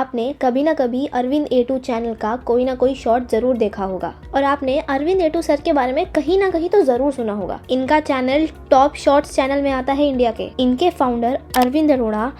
आपने कभी ना कभी अरविंद A2 चैनल का कोई ना कोई शॉर्ट जरूर देखा होगा और आपने अरविंद A2 सर के बारे में कहीं ना कहीं तो जरूर सुना होगा। इनका चैनल टॉप शॉर्ट्स चैनल में आता है इंडिया के। इनके फाउंडर अरविंद अरोड़ा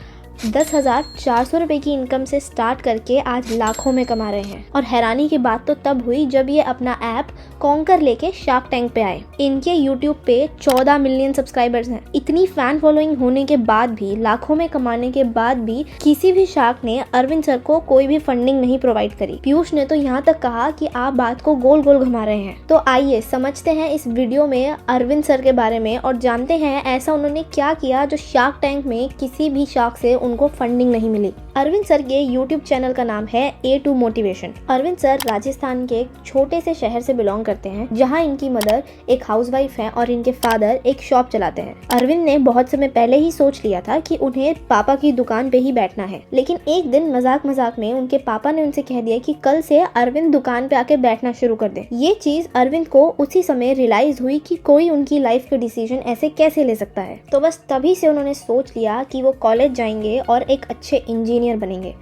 10,400 रुपए की इनकम से स्टार्ट करके आज लाखों में कमा रहे हैं। और हैरानी की बात तो तब हुई जब ये अपना ऐप कॉन्कर लेके शार्क टैंक पे आए। इनके यूट्यूब पे 14 मिलियन सब्सक्राइबर्स हैं। इतनी फैन फॉलोइंग होने के बाद भी, लाखों में कमाने के बाद भी किसी भी शार्क ने अरविंद सर को कोई भी फंडिंग नहीं प्रोवाइड करी। पीयूष ने तो यहाँ तक कहा कि आप बात को गोल गोल घुमा रहे हैं। तो आइए समझते हैं इस वीडियो में अरविंद सर के बारे में और जानते हैं ऐसा उन्होंने क्या किया जो शार्क टैंक में किसी भी शार्क से उनको फंडिंग नहीं मिली। अरविंद सर के यूट्यूब चैनल का नाम है A2 motivation. Arvind sir Rajasthan के एक छोटे से शहर से बिलोंग करते हैं, जहां इनकी मदर एक हाउसवाइफ है और इनके फादर एक शॉप चलाते हैं। अरविंद ने बहुत समय पहले ही सोच लिया था कि उन्हें पापा की दुकान पे ही बैठना है, लेकिन एक दिन मजाक मजाक में उनके पापा ने उनसे कह दिया कि कल से अरविंद दुकान पे आके बैठना शुरू कर दे। ये चीज अरविंद को उसी समय रियलाइज हुई कि कोई उनकी लाइफ के डिसीजन ऐसे कैसे ले सकता है। तो बस तभी से उन्होंने सोच लिया कि वो कॉलेज जाएंगे और एक अच्छे इंजीनियर बनेंगे।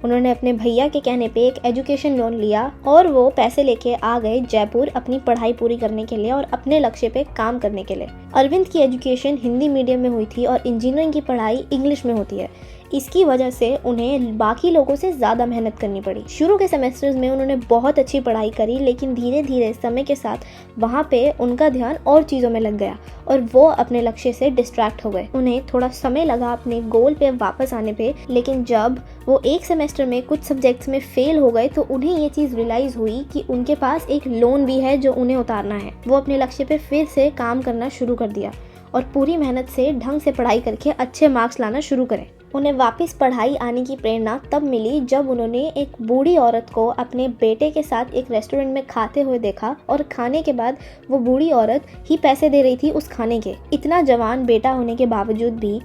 उन्होंने अपने भैया के कहने पे एक एजुकेशन लोन लिया और वो पैसे लेके आ गए जयपुर अपनी पढ़ाई पूरी करने के लिए और अपने लक्ष्य पे काम करने के लिए। अरविंद की एजुकेशन हिंदी मीडियम में हुई थी और इंजीनियरिंग की पढ़ाई इंग्लिश में होती है। इसकी वजह से उन्हें बाकी लोगों से ज़्यादा मेहनत करनी पड़ी। शुरू के सेमेस्टर्स में उन्होंने बहुत अच्छी पढ़ाई करी, लेकिन धीरे धीरे समय के साथ वहाँ पे उनका ध्यान और चीज़ों में लग गया और वो अपने लक्ष्य से डिस्ट्रैक्ट हो गए। उन्हें थोड़ा समय लगा अपने गोल पे वापस आने पे, लेकिन जब वो एक सेमेस्टर में कुछ सब्जेक्ट्स में फेल हो गए तो उन्हें ये चीज़ रियलाइज़ हुई कि उनके पास एक लोन भी है जो उन्हें उतारना है। वो अपने लक्ष्य पे फिर से काम करना शुरू कर दिया और पूरी मेहनत से ढंग से पढ़ाई करके अच्छे मार्क्स लाना शुरू करें। उन्हें वापस पढ़ाई आने की प्रेरणा तब मिली जब उन्होंने एक बूढ़ी औरत को अपने बेटे के साथ एक रेस्टोरेंट में खाते हुए देखा और खाने के बाद वो बूढ़ी औरत ही पैसे दे रही थी उस खाने के। इतना जवान बेटा होने के बावजूद भी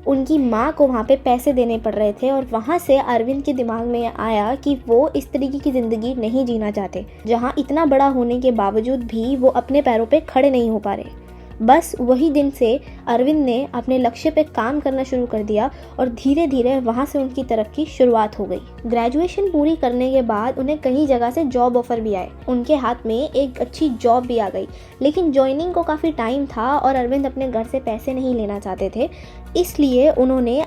उनकी माँ को वहाँ पे पैसे देने पड़ रहे थे और वहाँ से अरविंद के दिमाग में आया कि वो इस तरीके की ज़िंदगी नहीं जीना चाहते, जहाँ इतना बड़ा होने के बावजूद भी वो अपने पैरों पे खड़े नहीं हो पा रहे। बस वही दिन से अरविंद ने अपने लक्ष्य पे काम करना शुरू कर दिया और धीरे धीरे वहाँ से उनकी तरक्की शुरुआत हो गई। ग्रेजुएशन पूरी करने के बाद उन्हें कई जगह से जॉब ऑफर भी आए। उनके हाथ में एक अच्छी जॉब भी आ गई, लेकिन ज्वाइनिंग को काफ़ी टाइम था और अरविंद अपने घर से पैसे नहीं लेना चाहते थे, इसलिए उन्होंने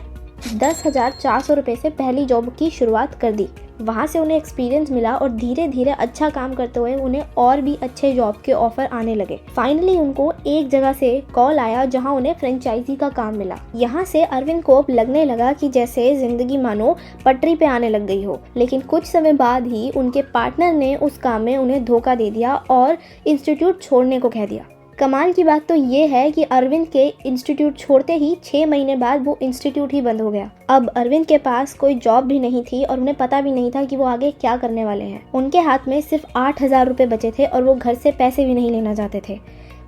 10,400 रुपये से पहली जॉब की शुरुआत कर दी। वहाँ से उन्हें एक्सपीरियंस मिला और धीरे धीरे अच्छा काम करते हुए उन्हें और भी अच्छे जॉब के ऑफर आने लगे। फाइनली उनको एक जगह से कॉल आया जहाँ उन्हें फ्रेंचाइजी का काम मिला। यहाँ से अरविंद को अब लगने लगा कि जैसे जिंदगी मानो पटरी पे आने लग गई हो, लेकिन कुछ समय बाद ही उनके पार्टनर ने उस काम में उन्हें धोखा दे दिया और इंस्टीट्यूट छोड़ने को कह दिया। कमाल की बात तो ये है कि अरविंद के इंस्टीट्यूट छोड़ते ही 6 महीने बाद वो इंस्टीट्यूट ही बंद हो गया। अब अरविंद के पास कोई जॉब भी नहीं थी और उन्हें पता भी नहीं था कि वो आगे क्या करने वाले हैं। उनके हाथ में सिर्फ 8,000 रुपये बचे थे और वो घर से पैसे भी नहीं लेना चाहते थे।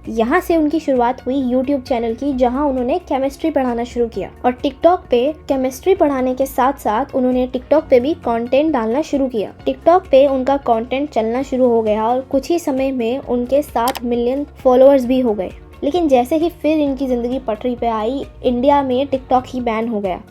यहाँ से उनकी शुरुआत हुई यूट्यूब चैनल की, जहाँ उन्होंने केमिस्ट्री पढ़ाना शुरू किया और टिकटॉक पे केमिस्ट्री पढ़ाने के साथ साथ उन्होंने टिकटॉक पे भी कंटेंट डालना शुरू किया। टिकटॉक पे उनका कंटेंट चलना शुरू हो गया और कुछ ही समय में उनके 7 मिलियन फॉलोअर्स भी हो गए। लेकिन जैसे ही फिर इनकी ज़िंदगी पटरी पे आई, इंडिया में टिकटॉक ही बैन हो गया।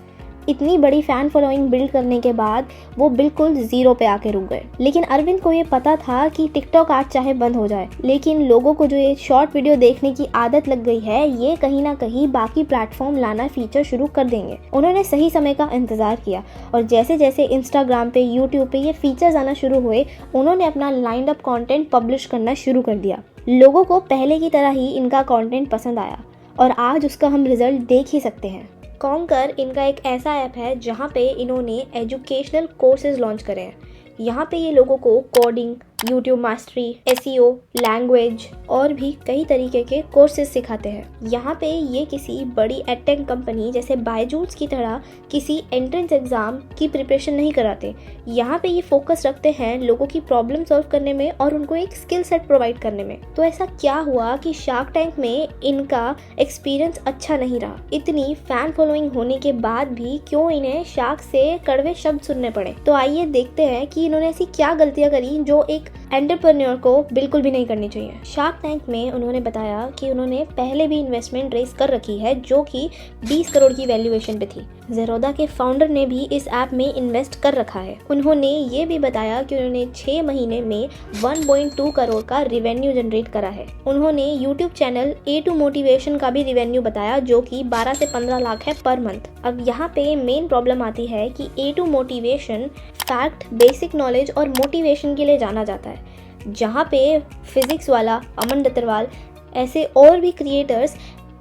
इतनी बड़ी फैन फॉलोइंग बिल्ड करने के बाद वो बिल्कुल जीरो पे आके रुक गए। लेकिन अरविंद को ये पता था कि टिकटॉक आज चाहे बंद हो जाए, लेकिन लोगों को जो ये शॉर्ट वीडियो देखने की आदत लग गई है, ये कहीं ना कहीं बाकी प्लेटफॉर्म लाना फीचर शुरू कर देंगे। उन्होंने सही समय का इंतजार किया और जैसे जैसे इंस्टाग्राम पे, यूट्यूब पे ये फीचर्स आना शुरू हुए, उन्होंने अपना लाइंड अप कॉन्टेंट पब्लिश करना शुरू कर दिया। लोगों को पहले की तरह ही इनका कॉन्टेंट पसंद आया और आज उसका हम रिजल्ट देख ही सकते हैं। कॉन्कर इनका एक ऐसा ऐप है जहाँ पे इन्होंने एजुकेशनल कोर्सेज लॉन्च करे हैं। यहाँ पे ये लोगों को coding, YouTube mastery, SEO, language और भी कई तरीके के कोर्सेज सिखाते हैं। यहाँ पे ये किसी बड़ी एडटेक कंपनी जैसे बायजूस की तरह किसी एंट्रेंस एग्जाम की प्रिपरेशन नहीं कराते। यहाँ पे ये फोकस रखते हैं लोगों की प्रॉब्लम सॉल्व करने में और उनको एक स्किल सेट प्रोवाइड करने में। तो ऐसा क्या हुआ कि शार्क टैंक में इनका एक्सपीरियंस अच्छा नहीं रहा? इतनी फैन फॉलोइंग होने के बाद भी क्यों इन्हें शार्क से कड़वे शब्द सुनने पड़े? तो आइए देखते हैं कि इन्होंने ऐसी क्या गलतियां करी जो एक एंटरप्रेन्योर को बिल्कुल भी नहीं करनी चाहिए। शार्क टैंक में उन्होंने बताया कि उन्होंने पहले भी इन्वेस्टमेंट रेस कर रखी है जो कि 20 करोड़ की वैल्यूएशन पे थी। ज़ेरोदा के फाउंडर ने भी इस ऐप में इन्वेस्ट कर रखा है। उन्होंने ये भी बताया कि उन्होंने 6 महीने में 1.2 करोड़ का रिवेन्यू जनरेट करा है। उन्होंने यूट्यूब चैनल A2 मोटिवेशन का भी रिवेन्यू बताया, जो कि 12 से 15 लाख है पर मंथ। अब यहाँ पे मेन प्रॉब्लम आती है कि A2 motivation fact, basic knowledge और मोटिवेशन के लिए जाना जाता है, जहाँ पे फिजिक्स वाला अमन दत्तरवाल ऐसे और भी क्रिएटर्स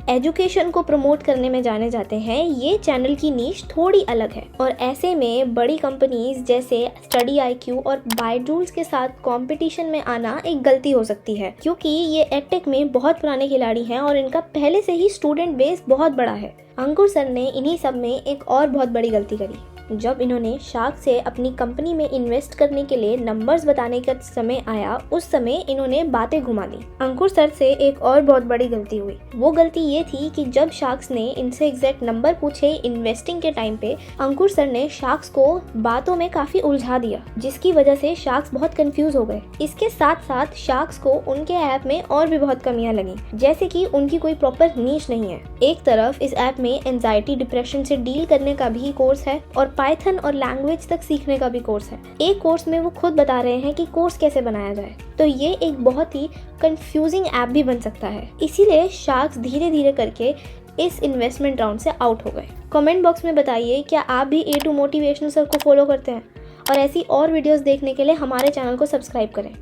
एजुकेशन को प्रमोट करने में जाने जाते हैं। ये चैनल की नीश थोड़ी अलग है और ऐसे में बड़ी कंपनीज जैसे स्टडी IQ और बायजूस के साथ कंपटीशन में आना एक गलती हो सकती है, क्योंकि ये एडटेक में बहुत पुराने खिलाड़ी हैं और इनका पहले से ही स्टूडेंट बेस बहुत बड़ा है। अंकुर सर ने इन्हीं सब में एक और बहुत बड़ी गलती करी। जब इन्होंने शार्क से अपनी कंपनी में इन्वेस्ट करने के लिए नंबर्स बताने का समय आया, उस समय इन्होंने बातें घुमा दी। अंकुर सर से एक और बहुत बड़ी गलती हुई। वो गलती ये थी कि जब शार्क्स ने इनसे एग्जैक्ट नंबर पूछे इन्वेस्टिंग के टाइम पे, अंकुर सर ने शार्क्स को बातों में काफी उलझा दिया, जिसकी वजह से शार्क्स बहुत कंफ्यूज हो गए। इसके साथ साथ शार्क्स को उनके ऐप में और भी बहुत कमियां लगी, जैसे कि उनकी कोई प्रॉपर नीश नहीं है। एक तरफ इस ऐप में एंजाइटी, डिप्रेशन से डील करने का भी कोर्स है और पाइथन और लैंग्वेज तक सीखने का भी कोर्स है। एक कोर्स में वो खुद बता रहे हैं कि कोर्स कैसे बनाया जाए, तो ये एक बहुत ही कंफ्यूजिंग ऐप भी बन सकता है। इसीलिए शार्क्स धीरे धीरे करके इस इन्वेस्टमेंट राउंड से आउट हो गए। कमेंट बॉक्स में बताइए, क्या आप भी A2 मोटिवेशनल सर को फॉलो करते हैं? और ऐसी और वीडियोस देखने के लिए हमारे चैनल को सब्सक्राइब करें।